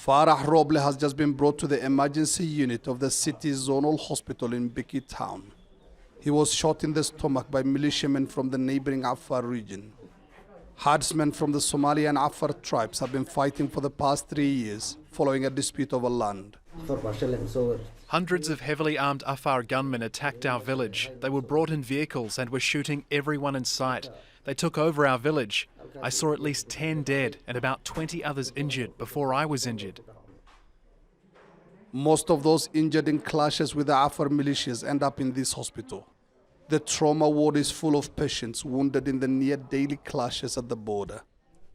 Farah Roble has just been brought to the emergency unit of the city's zonal hospital in Biki town. He was shot in the stomach by militiamen from the neighboring Afar region. Herdsmen from the Somali and Afar tribes have been fighting for the past 3 years following a dispute over land. Hundreds of heavily armed Afar gunmen attacked our village. They were brought in vehicles and were shooting everyone in sight. They took over our village. I saw at least 10 dead and about 20 others injured before I was injured. Most of those injured in clashes with the Afar militias end up in this hospital. The trauma ward is full of patients wounded in the near daily clashes at the border.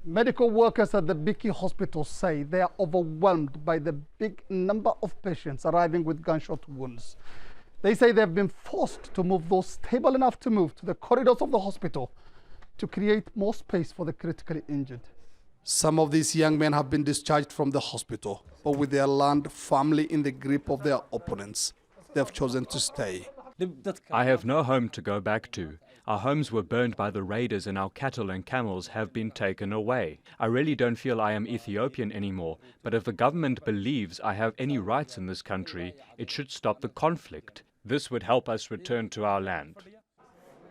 Medical workers at the Biki hospital say they are overwhelmed by the big number of patients arriving with gunshot wounds. They say they have been forced to move those stable enough to move to the corridors of the hospital to create more space for the critically injured. Some of these young men have been discharged from the hospital, but with their land firmly in the grip of their opponents, they have chosen to stay. I have no home to go back to. Our homes were burned by the raiders and our cattle and camels have been taken away. I really don't feel I am Ethiopian anymore, but if the government believes I have any rights in this country, it should stop the conflict. This would help us return to our land.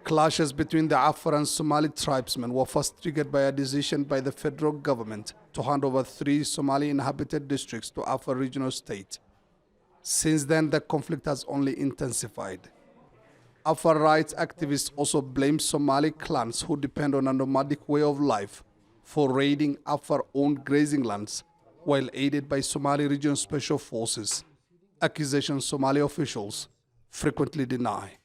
Clashes between the Afar and Somali tribesmen were first triggered by a decision by the federal government to hand over 3 Somali inhabited districts to Afar regional state. Since then, the conflict has only intensified. Afar rights activists also blame Somali clans who depend on a nomadic way of life for raiding Afar-owned grazing lands while aided by Somali regional special forces, accusations Somali officials frequently deny.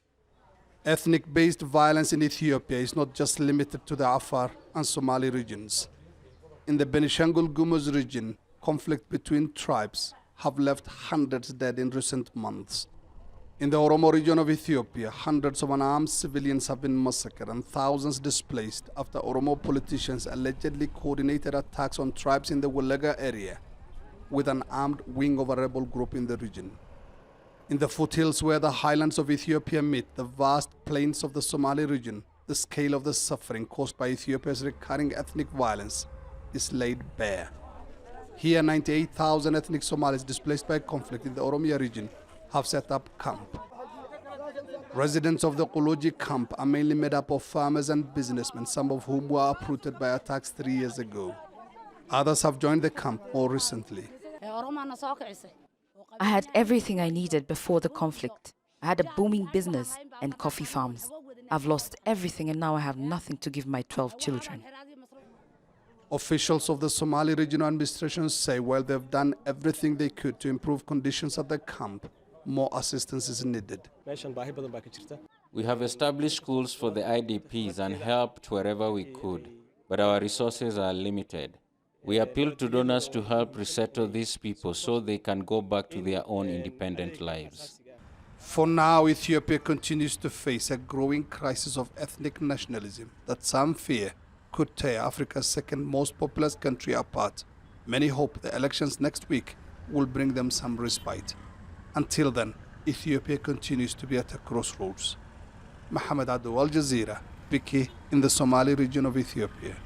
Ethnic-based violence in Ethiopia is not just limited to the Afar and Somali regions. In the Benishangul Gumuz region, conflict between tribes have left hundreds dead in recent months. In the Oromo region of Ethiopia, hundreds of unarmed civilians have been massacred and thousands displaced after Oromo politicians allegedly coordinated attacks on tribes in the Welega area with an armed wing of a rebel group in the region. In the foothills where the highlands of Ethiopia meet the vast plains of the Somali region, the scale of the suffering caused by Ethiopia's recurring ethnic violence is laid bare. Here, 98,000 ethnic Somalis displaced by conflict in the Oromia region have set up camp. Residents of the Koloji camp are mainly made up of farmers and businessmen, some of whom were uprooted by attacks 3 years ago. Others have joined the camp more recently. I had everything I needed before the conflict. I had a booming business and coffee farms. I've lost everything and now I have nothing to give my 12 children. Officials of the Somali regional administration say while they've done everything they could to improve conditions at the camp, more assistance is needed. We have established schools for the IDPs and helped wherever we could, but our resources are limited. We appeal to donors to help resettle these people so they can go back to their own independent lives. For now, Ethiopia continues to face a growing crisis of ethnic nationalism that some fear could tear Africa's second most populous country apart. Many hope the elections next week will bring them some respite. Until then, Ethiopia continues to be at a crossroads. Mohammed Adu, Al Jazeera, Biki in the Somali region of Ethiopia.